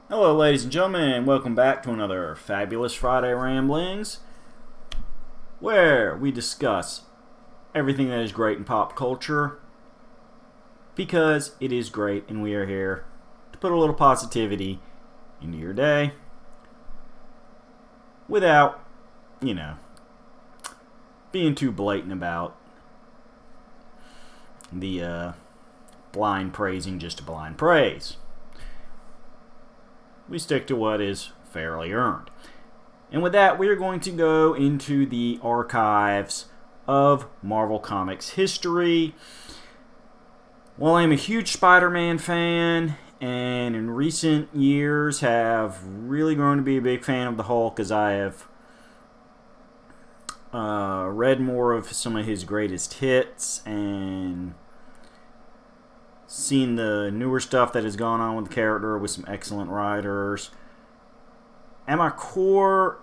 Hello, ladies and gentlemen, and welcome back to another fabulous Friday Ramblings, where we discuss everything that is great in pop culture because it is great, and we are here to put a little positivity into your day without, being too blatant about the blind praising just to blind praise. We stick to what is fairly earned. And with that, we are going to go into the archives of Marvel Comics history. While I'm a huge Spider-Man fan, and in recent years have really grown to be a big fan of the Hulk, as I have read more of some of his greatest hits and seen the newer stuff that has gone on with the character with some excellent writers. At my core,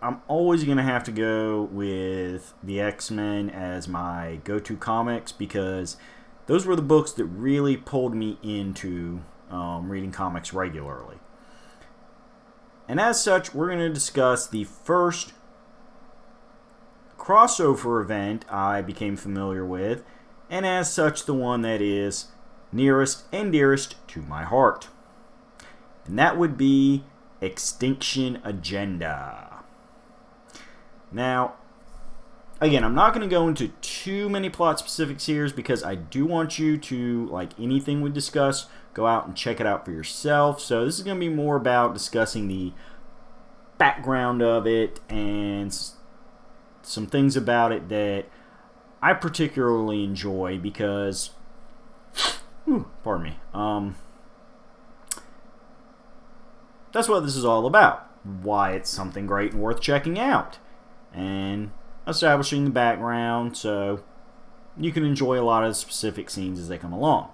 I'm always going to have to go with the X-Men as my go-to comics because those were the books that really pulled me into reading comics regularly. And as such, we're going to discuss the first crossover event I became familiar with, and as such, the one that is nearest and dearest to my heart. And that would be Extinction Agenda. Now, again, I'm not going to go into too many plot specifics here because I do want you to, like anything we discuss, go out and check it out for yourself. So this is going to be more about discussing the background of it and some things about it that I particularly enjoy because pardon me. That's what this is all about. Why it's something great and worth checking out. And establishing the background so you can enjoy a lot of the specific scenes as they come along.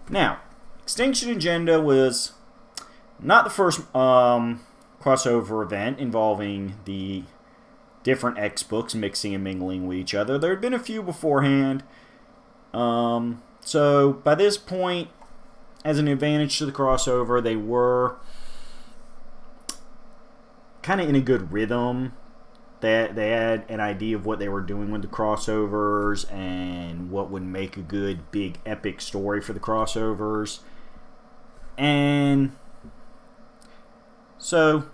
Now, Extinction Agenda was not the first crossover event involving the different X books mixing and mingling with each other. There had been a few beforehand. So by this point, as an advantage to the crossover, they were kind of in a good rhythm. They had an idea of what they were doing with the crossovers and what would make a good, big, epic story for the crossovers. And so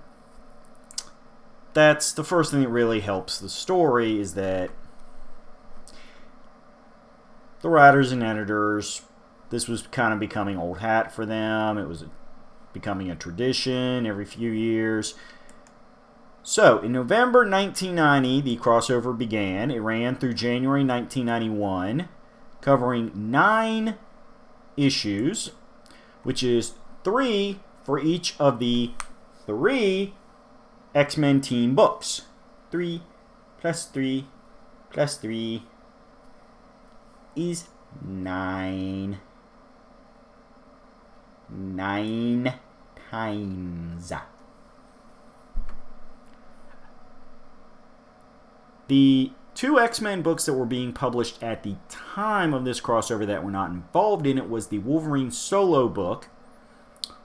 that's the first thing that really helps the story, is that the writers and editors, this was kind of becoming old hat for them. It was becoming a tradition every few years. So, in November 1990, the crossover began. It ran through January 1991, covering 9 issues, which is 3 for each of the 3 X-Men team books. 3 plus 3 plus 3 is 9. 9 times. The 2 X-Men books that were being published at the time of this crossover that were not involved in it was the Wolverine solo book,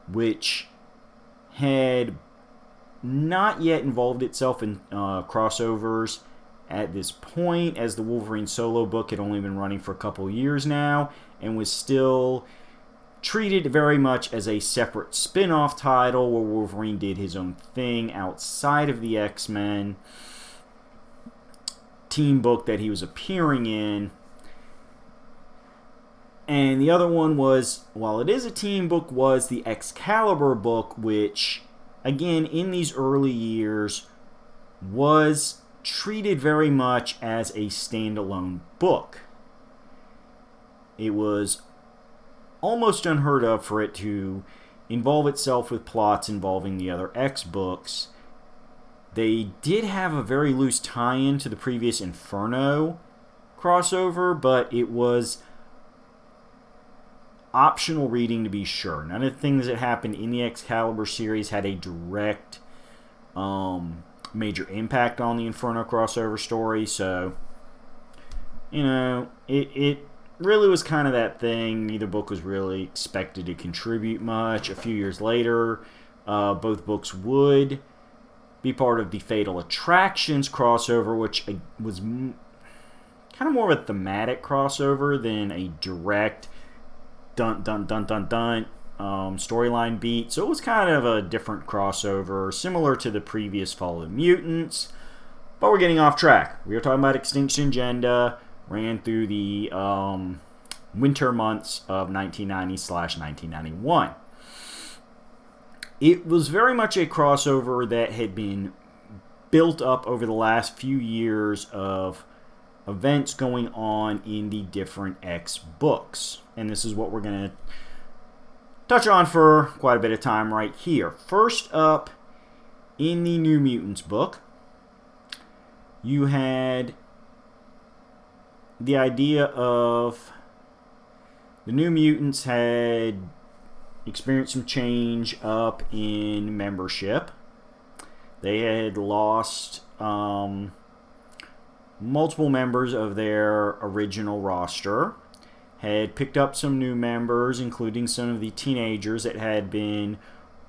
which had not yet involved itself in crossovers at this point, as the Wolverine solo book had only been running for a couple years now and was still treated very much as a separate spin-off title where Wolverine did his own thing outside of the X-Men team book that he was appearing in. And the other one was, while it is a team book, was the Excalibur book, which, again, in these early years, was treated very much as a standalone book. It was almost unheard of for it to involve itself with plots involving the other X books. They did have a very loose tie-in to the previous Inferno crossover, but it was optional reading to be sure. None of the things that happened in the Excalibur series had a direct major impact on the Inferno crossover story, so it really was kind of that thing. Neither book was really expected to contribute much. A few years later, Both books would be part of the Fatal Attractions crossover, which was kind of more of a thematic crossover than a direct dun dun dun dun dun storyline beat. So it was kind of a different crossover, similar to the previous Fall of the Mutants. But we're getting off track. We were talking about Extinction Agenda, ran through the winter months of 1990/1991. It was very much a crossover that had been built up over the last few years of events going on in the different X books. And this is what we're going to touch on for quite a bit of time right here. First up, in the New Mutants book, you had the idea of the New Mutants had experienced some change up in membership. They had lost multiple members of their original roster, had picked up some new members, including some of the teenagers that had been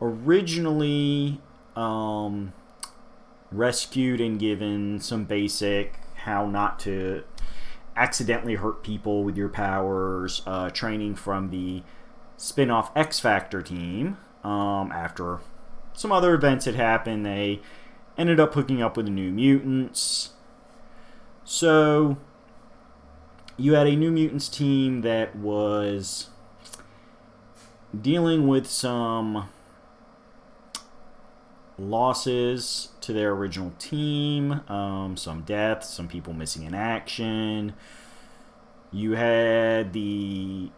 originally rescued and given some basic how not to accidentally hurt people with your powers training from the spin-off X Factor team. After some other events had happened, they ended up hooking up with the New Mutants. So you had a New Mutants team that was dealing with some losses to their original team, some deaths, some people missing in action. You had the,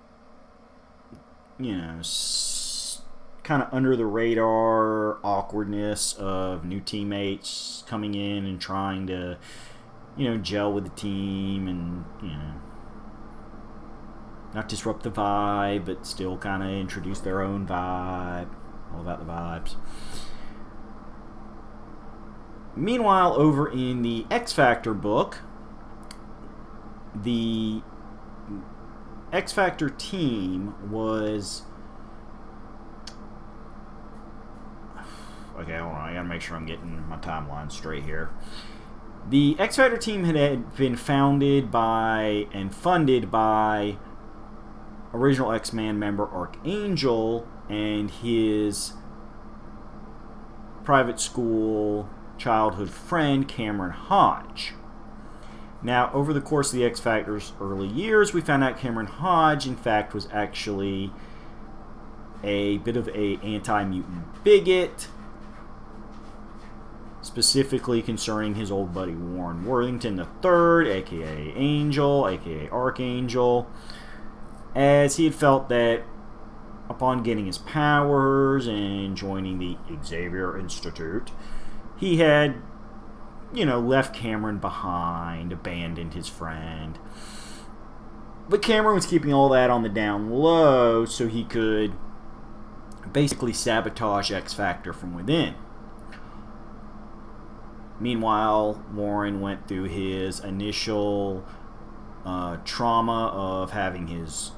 kind of under the radar awkwardness of new teammates coming in and trying to, gel with the team and, not disrupt the vibe, but still kind of introduce their own vibe. All about the vibes. Meanwhile, over in the X Factor book, the X Factor team was... Okay, hold on. I gotta make sure I'm getting my timeline straight here. The X Factor team had been founded by and funded by original X-Men member Archangel and his private school childhood friend Cameron Hodge. Now, over the course of the X Factor's early years, we found out Cameron Hodge, in fact, was actually a bit of a anti-mutant bigot, specifically concerning his old buddy Warren Worthington III, aka Angel, aka Archangel, as he had felt that upon getting his powers and joining the Xavier Institute, he had, left Cameron behind, abandoned his friend. But Cameron was keeping all that on the down low so he could basically sabotage X Factor from within. Meanwhile, Warren went through his initial trauma of having his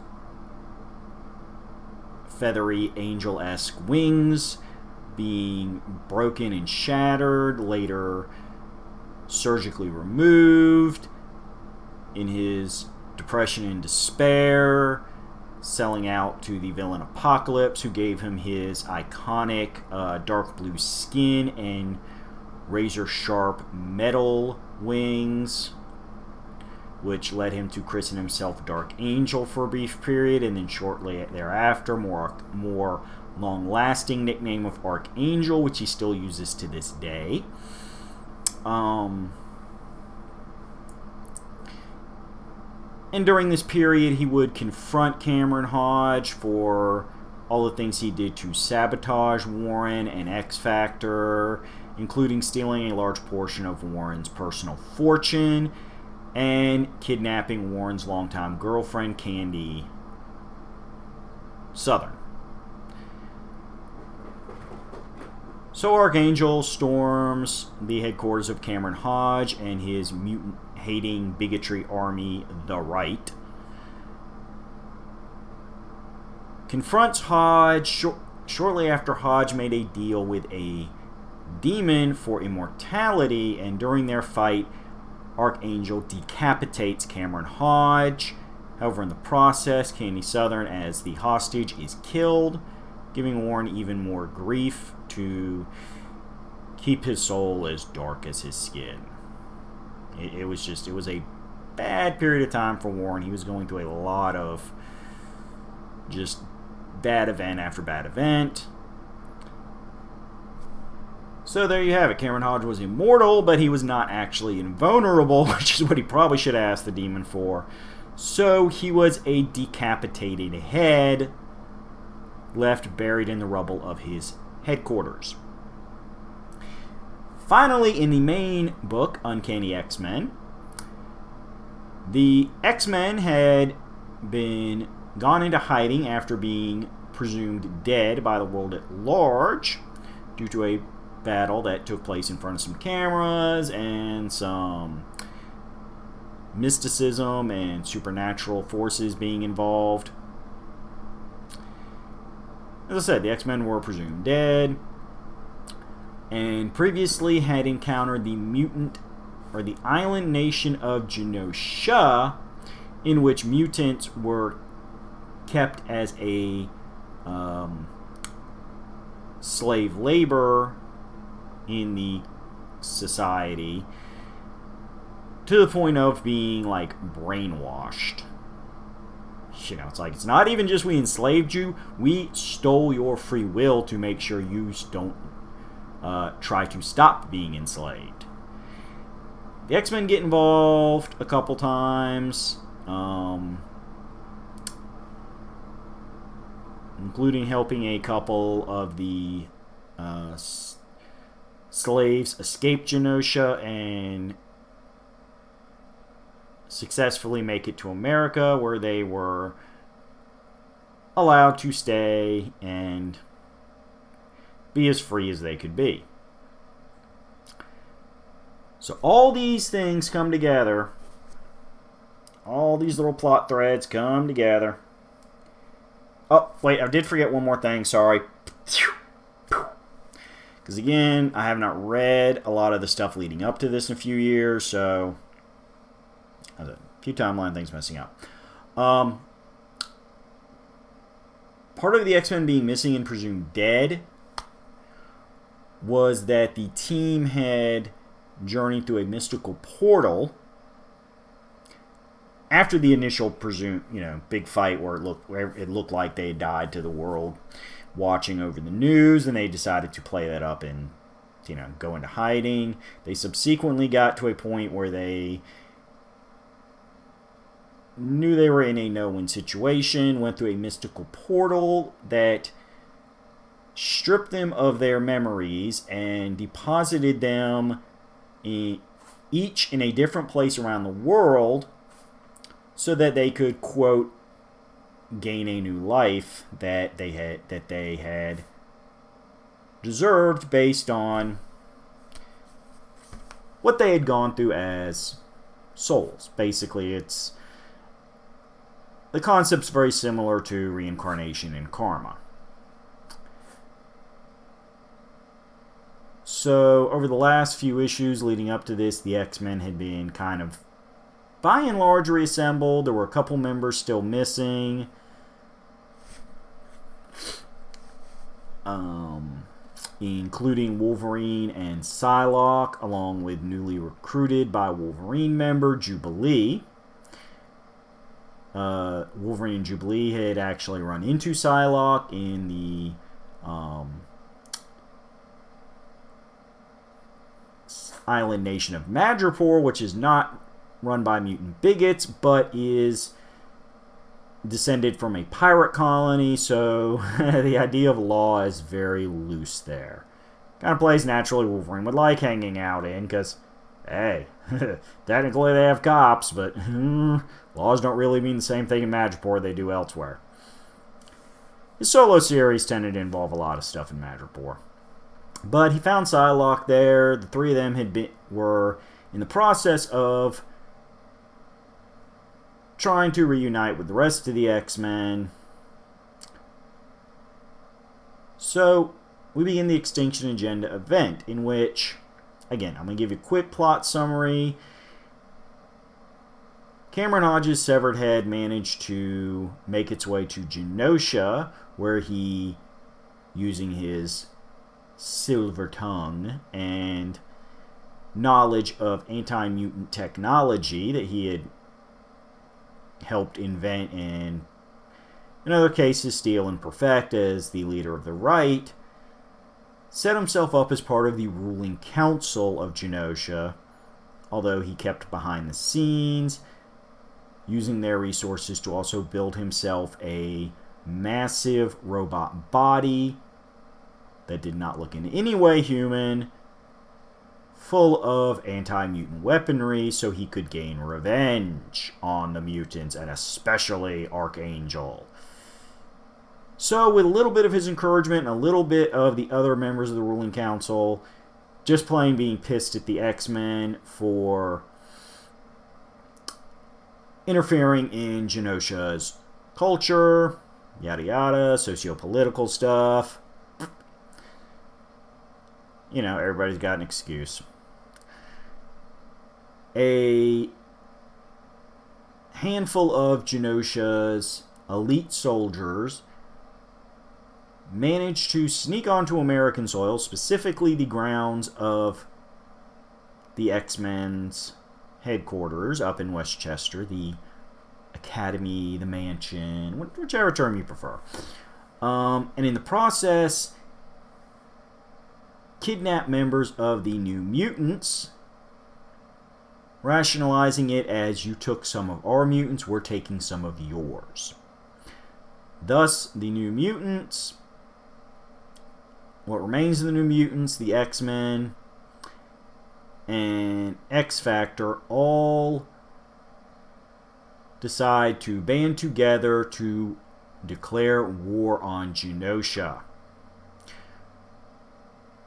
feathery angel-esque wings being broken and shattered, later surgically removed, in his depression and despair, selling out to the villain Apocalypse, who gave him his iconic dark blue skin and razor-sharp metal wings, which led him to christen himself Dark Angel for a brief period, and then shortly thereafter, more long-lasting nickname of Archangel, which he still uses to this day. And during this period, he would confront Cameron Hodge for all the things he did to sabotage Warren and X Factor, including stealing a large portion of Warren's personal fortune and kidnapping Warren's longtime girlfriend, Candy Southern. So Archangel storms the headquarters of Cameron Hodge and his mutant-hating bigotry army, the Right. Confronts Hodge shortly after, Hodge made a deal with a demon for immortality, and during their fight, Archangel decapitates Cameron Hodge. However, in the process, Candy Southern, as the hostage, is killed, giving Warren even more grief to keep his soul as dark as his skin. It was a bad period of time for Warren. He was going through a lot of just bad event after bad event. So there you have it. Cameron Hodge was immortal, but he was not actually invulnerable, which is what he probably should have asked the demon for. So he was a decapitated head left buried in the rubble of his headquarters. Finally, in the main book, Uncanny X-Men, the X-Men had been gone into hiding after being presumed dead by the world at large due to a battle that took place in front of some cameras and some mysticism and supernatural forces being involved. As I said, the X-Men were presumed dead and previously had encountered the mutant or the island nation of Genosha, in which mutants were kept as a slave labor in the society, to the point of being like brainwashed. You know, it's not even just we enslaved you, we stole your free will to make sure you don't try to stop being enslaved. The X-Men get involved a couple times, including helping a couple of the slaves escape Genosha and successfully make it to America, where they were allowed to stay and be as free as they could be. So all these things come together. All these little plot threads come together. Oh, wait, I did forget one more thing, sorry. Because again, I have not read a lot of the stuff leading up to this in a few years, so a few timeline things messing up. Part of the X-Men being missing and presumed dead was that the team had journeyed through a mystical portal after the initial presumed, big fight where it looked like they had died to the world watching over the news, and they decided to play that up and go into hiding. They subsequently got to a point where they knew they were in a no-win situation, went through a mystical portal that stripped them of their memories and deposited them each in a different place around the world so that they could, quote, gain a new life that they had deserved based on what they had gone through as souls. Basically, the concept's very similar to reincarnation and karma. So, over the last few issues leading up to this, the X-Men had been kind of, by and large, reassembled. There were a couple members still missing. Including Wolverine and Psylocke, along with newly recruited by Wolverine member Jubilee. Wolverine and Jubilee had actually run into Psylocke in the island nation of Madripoor, which is not run by mutant bigots, but is descended from a pirate colony, so the idea of law is very loose there. Kind of place naturally Wolverine would like hanging out in, because, hey, technically they have cops, but laws don't really mean the same thing in Madripoor they do elsewhere. His solo series tended to involve a lot of stuff in Madripoor. But he found Psylocke there. The three of them were in the process of trying to reunite with the rest of the X-Men. So, we begin the Extinction Agenda event, in which, again, I'm going to give you a quick plot summary. Cameron Hodges' severed head managed to make its way to Genosha, where he, using his silver tongue and knowledge of anti-mutant technology that he had helped invent and, in other cases, steal and perfect as the leader of the right, set himself up as part of the ruling council of Genosha, although he kept behind the scenes, using their resources to also build himself a massive robot body that did not look in any way human, full of anti-mutant weaponry, so he could gain revenge on the mutants, and especially Archangel. So, with a little bit of his encouragement and a little bit of the other members of the ruling council, just plain being pissed at the X-Men for interfering in Genosha's culture, yada yada, socio-political stuff. You know, everybody's got an excuse. A handful of Genosha's elite soldiers managed to sneak onto American soil, specifically the grounds of the X-Men's headquarters up in Westchester, the academy, the mansion, whichever term you prefer. And in the process, kidnap members of the New Mutants, rationalizing it as, you took some of our mutants, we're taking some of yours. Thus, the New Mutants, what remains of the New Mutants, the X-Men, and X-Factor all decide to band together to declare war on Genosha.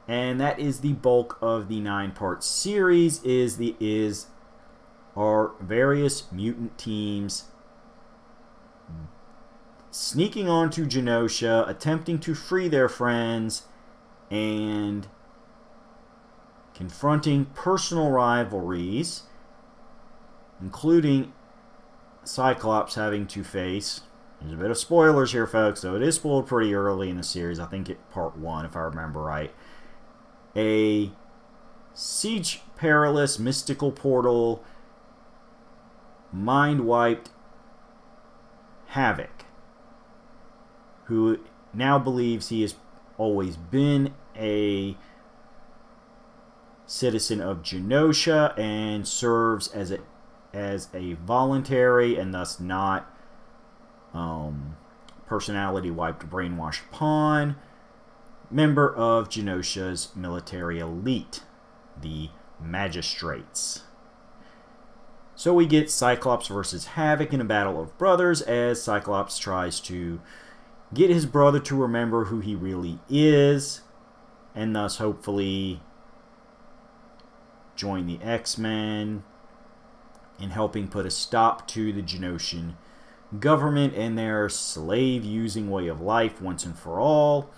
And that is the bulk of the 9-part series, is our various mutant teams sneaking onto Genosha, attempting to free their friends, and confronting personal rivalries, including Cyclops having to face, there's a bit of spoilers here, folks, so it is spoiled pretty early in the series, I think at part 1, if I remember right, a siege perilous mystical portal mind-wiped Havoc, who now believes he has always been a citizen of Genosha and serves as a voluntary and thus not personality wiped, brainwashed pawn member of Genosha's military elite, the Magistrates. So we get Cyclops versus Havoc in a battle of brothers, as Cyclops tries to get his brother to remember who he really is, and thus hopefully join the X-Men in helping put a stop to the Genoshan government and their slave-using way of life once and for all,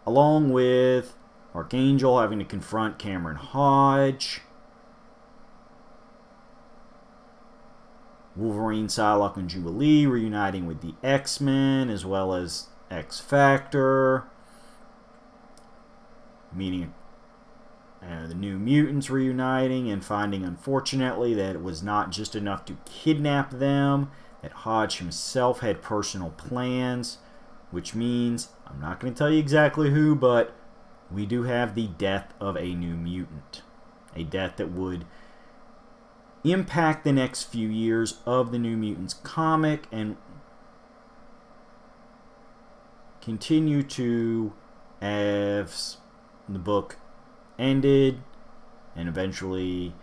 along with Archangel having to confront Cameron Hodge, Wolverine, Psylocke, and Jubilee reuniting with the X-Men, as well as X-Factor, meeting the New Mutants reuniting and finding, unfortunately, that it was not just enough to kidnap them, that Hodge himself had personal plans, which means, I'm not going to tell you exactly who, but we do have the death of a New Mutant. A death that would impact the next few years of the New Mutants comic and continue to, as the book ended and eventually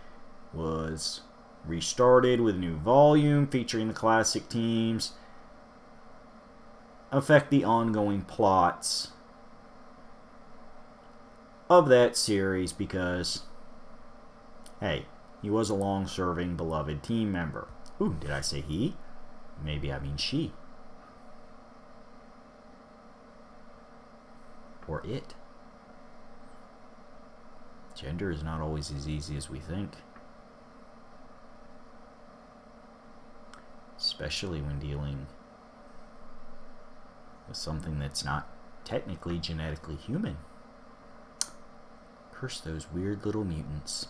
was restarted with a new volume featuring the classic teams, affect the ongoing plots of that series because, hey, he was a long-serving, beloved team member. Ooh, did I say he? Maybe I mean she. or it. Gender is not always as easy as we think. Especially when dealing with something that's not technically genetically human. Curse those weird little mutants.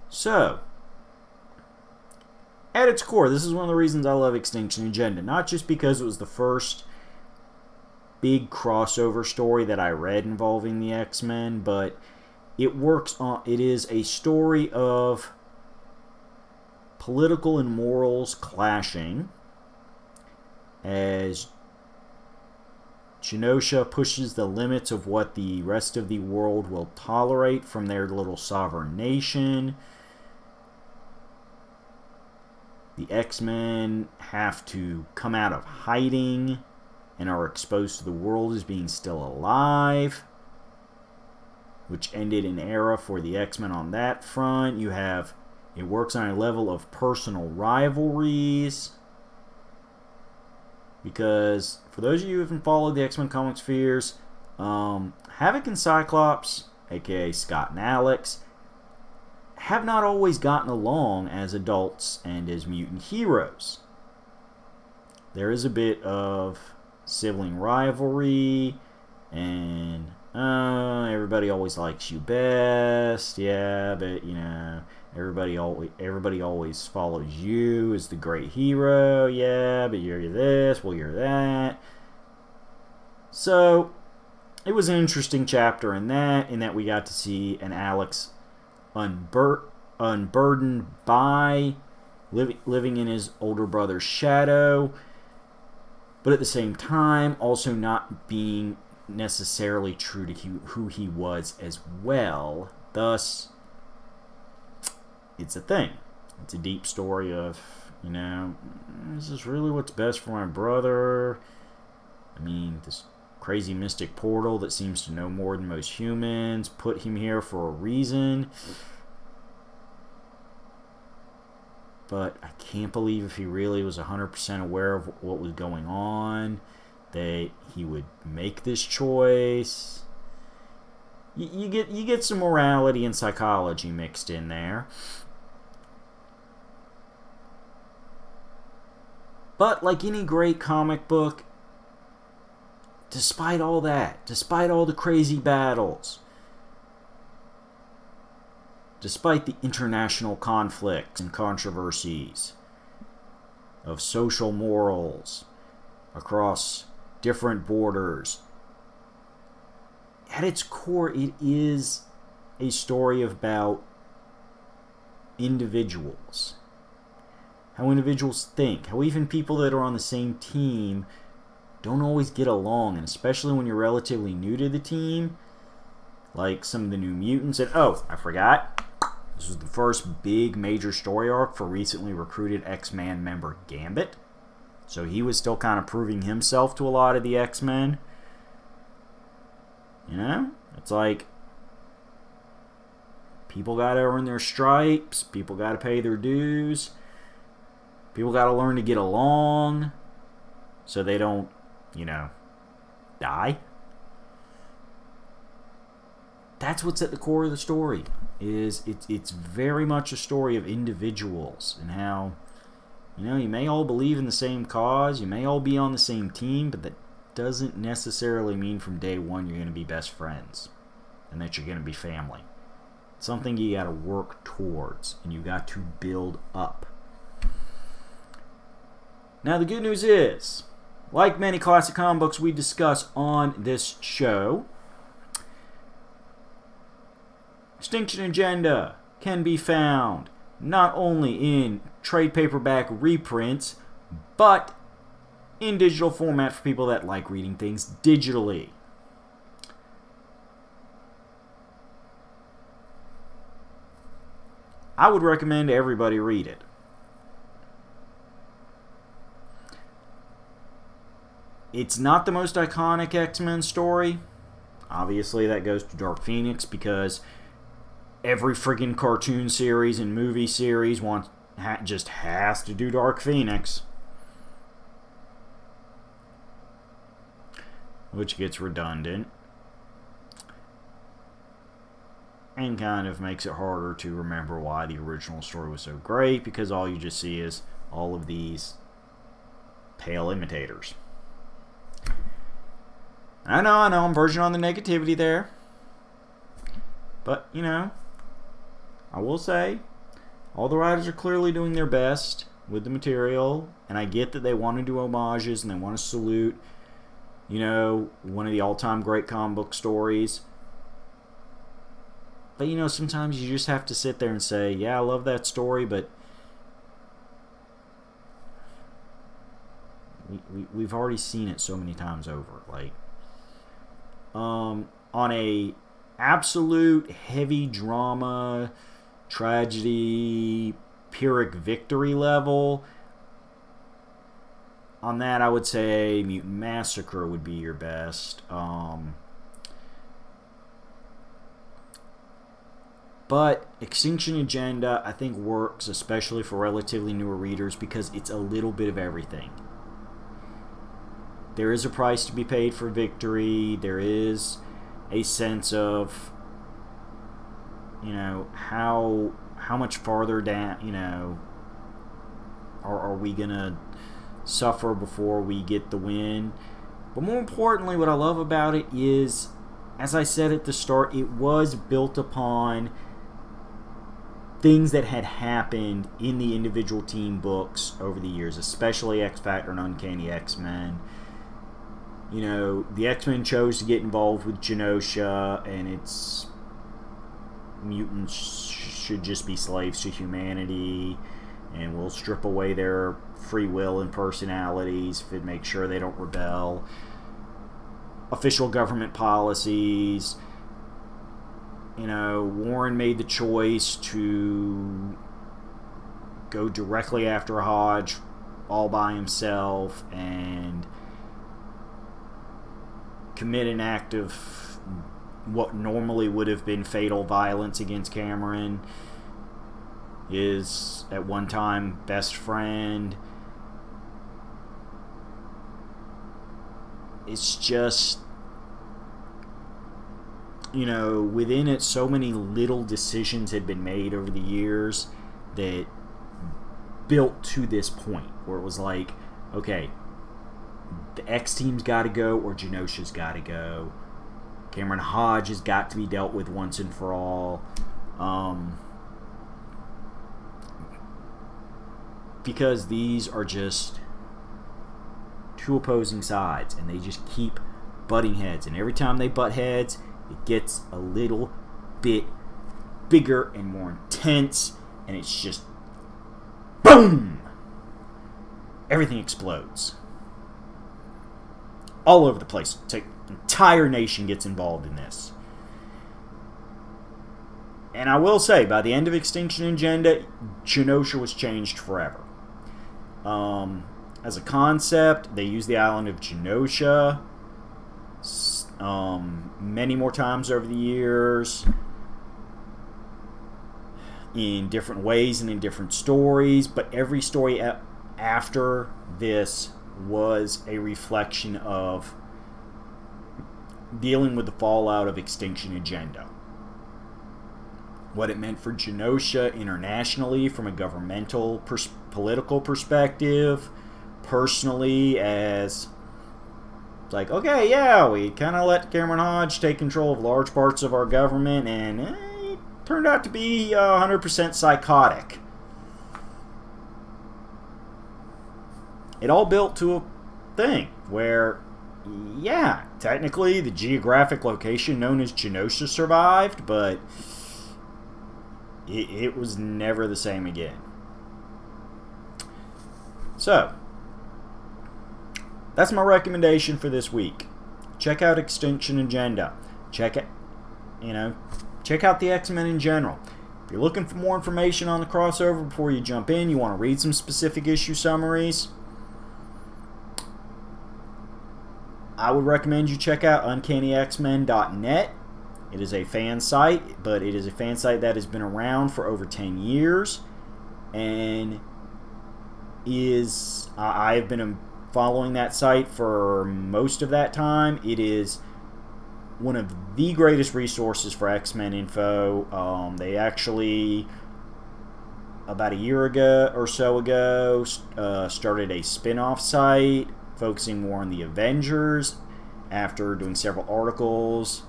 So, at its core, this is one of the reasons I love Extinction Agenda. Not just because it was the first big crossover story that I read involving the X-Men, but it is a story of political and morals clashing as Genosha pushes the limits of what the rest of the world will tolerate from their little sovereign nation. The X-Men have to come out of hiding and are exposed to the world as being still alive, which ended an era for the X-Men on that front. It works on a level of personal rivalries, because for those of you who haven't followed the X-Men comic spheres, Havoc and Cyclops, aka Scott and Alex, have not always gotten along as adults and as mutant heroes. There is a bit of sibling rivalry, and everybody always likes you best, yeah, but everybody always follows you as the great hero, yeah, but you're this, well, you're that. So it was an interesting chapter in that we got to see an Alex unburdened by living in his older brother's shadow, but at the same time also not being necessarily true to who he was as well. Thus, it's a thing. It's a deep story of, is this really what's best for my brother? I mean, this crazy mystic portal that seems to know more than most humans put him here for a reason. But I can't believe if he really was 100% aware of what was going on, that he would make this choice. You get some morality and psychology mixed in there. But like any great comic book, despite all that, despite all the crazy battles, despite the international conflicts and controversies of social morals across different borders, at its core, it is a story about individuals. How individuals think. How even people that are on the same team don't always get along. And especially when you're relatively new to the team, like some of the New Mutants. And I forgot. This was the first big major story arc for recently recruited X-Men member Gambit. So he was still kind of proving himself to a lot of the X-Men. It's like people got to earn their stripes. People got to pay their dues. People got to learn to get along so they don't, die. That's what's at the core of the story. It's very much a story of individuals and how, you may all believe in the same cause, you may all be on the same team, but that doesn't necessarily mean from day one you're going to be best friends and that you're going to be family. It's something you got to work towards and you got to build up. Now the good news is, like many classic comic books we discuss on this show, Tinction Agenda can be found not only in trade paperback reprints, but in digital format for people that like reading things digitally. I would recommend everybody read it. It's not the most iconic X-Men story. Obviously, that goes to Dark Phoenix because every friggin' cartoon series and movie series just has to do Dark Phoenix. which gets redundant and kind of makes it harder to remember why the original story was so great, because all you just see is all of these pale imitators. I know, I'm verging on the negativity there. But, you know, I will say, all the writers are clearly doing their best with the material, and I get that they want to do homages and they want to salute, you know, one of the all-time great comic book stories. But, you know, sometimes you just have to sit there and say, yeah, I love that story, but we've already seen it so many times over. Like, on a absolute heavy drama, tragedy, Pyrrhic victory level, on that I would say Mutant Massacre would be your best. But Extinction Agenda, I think, works especially for relatively newer readers because it's a little bit of everything. There is a price to be paid for victory. There is a sense of, you know, how much farther down, you know, are we going to suffer before we get the win. But more importantly, what I love about it is, as I said at the start, it was built upon things that had happened in the individual team books over the years, especially X Factor and Uncanny X-Men. You know, the X-Men chose to get involved with Genosha, and its mutants should just be slaves to humanity, and we'll strip away their free will and personalities if it makes sure they don't rebel. Official government policies. You know, Warren made the choice to go directly after Hodge all by himself and commit an act of what normally would have been fatal violence against Cameron, his at one time best friend. It's just, you know, within it, so many little decisions had been made over the years that built to this point where it was like, okay, the X team's got to go or Genosha's got to go. Cameron Hodge has got to be dealt with once and for all. Because these are just two opposing sides, and they just keep butting heads. And every time they butt heads, it gets a little bit bigger and more intense, and it's just boom! Everything explodes. All over the place. It's like an entire nation gets involved in this. And I will say, by the end of Extinction Agenda, Genosha was changed forever. As a concept, they use the island of Genosha many more times over the years in different ways and in different stories, but every story after this was a reflection of dealing with the fallout of Extinction Agenda. What it meant for Genosha internationally from a governmental political perspective, personally as like, okay, yeah, we kind of let Cameron Hodge take control of large parts of our government, and it turned out to be 100% psychotic. It all built to a thing where, yeah, technically the geographic location known as Genosha survived, but it was never the same again. So, that's my recommendation for this week. Check out Extinction Agenda. Check out the X-Men in general. If you're looking for more information on the crossover before you jump in, you want to read some specific issue summaries, I would recommend you check out UncannyXmen.net. It is a fan site, but it is a fan site that has been around for over 10 years and I've been a following that site for most of that time. It is one of the greatest resources for X-Men info. They actually, about a year ago or so ago, started a spin-off site focusing more on the Avengers after doing several articles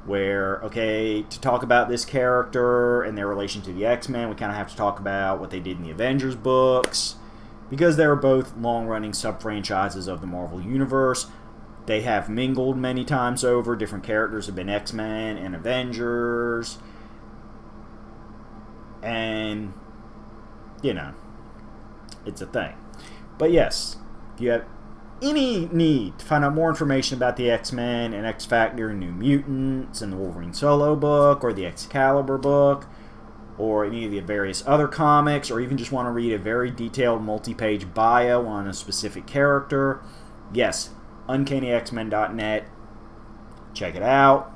where, okay, to talk about this character and their relation to the X-Men, we kind of have to talk about what they did in the Avengers books, because they were both long-running sub-franchises of the Marvel Universe. They have mingled many times over. Different characters have been X-Men and Avengers. And, you know, it's a thing. But yes, if you have any need to find out more information about the X-Men and X-Factor and New Mutants and the Wolverine Solo book or the Excalibur book or any of the various other comics, or even just want to read a very detailed multi-page bio on a specific character, yes, uncannyxmen.net. Check it out.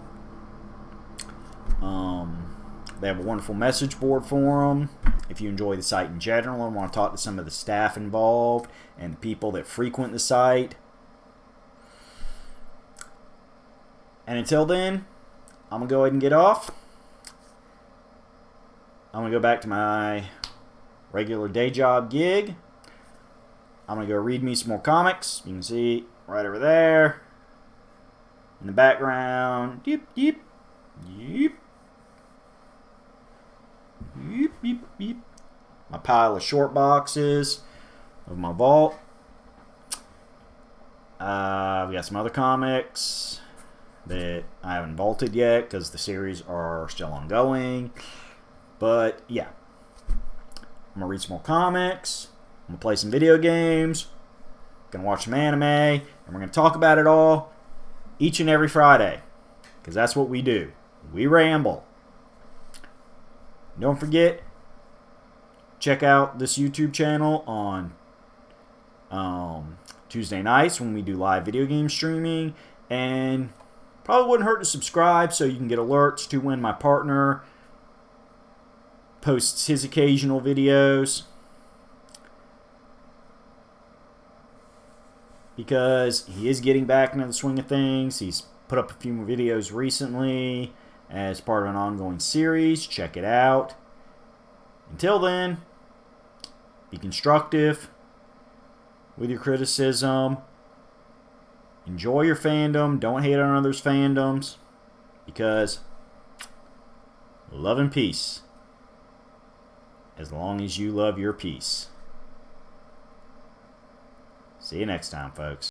They have a wonderful message board forum. If you enjoy the site in general and want to talk to some of the staff involved and the people that frequent the site. And until then, I'm going to go ahead and get off. I'm going to go back to my regular day job gig. I'm going to go read me some more comics. You can see right over there in the background. Yeep, yeep, yeep. Yeep, yeep, yeep. My pile of short boxes of my vault. We got some other comics that I haven't vaulted yet because the series are still ongoing. But yeah, I'm gonna read some more comics. I'm gonna play some video games. Gonna watch some anime, and we're gonna talk about it all each and every Friday, because that's what we do. We ramble. Don't forget, check out this YouTube channel on Tuesday nights when we do live video game streaming. And probably wouldn't hurt to subscribe so you can get alerts to when my partner posts his occasional videos. Because he is getting back into the swing of things. He's put up a few more videos recently as part of an ongoing series. Check it out. Until then, be constructive with your criticism. Enjoy your fandom. Don't hate on others' fandoms. Because love and peace. As long as you love your peace. See you next time, folks.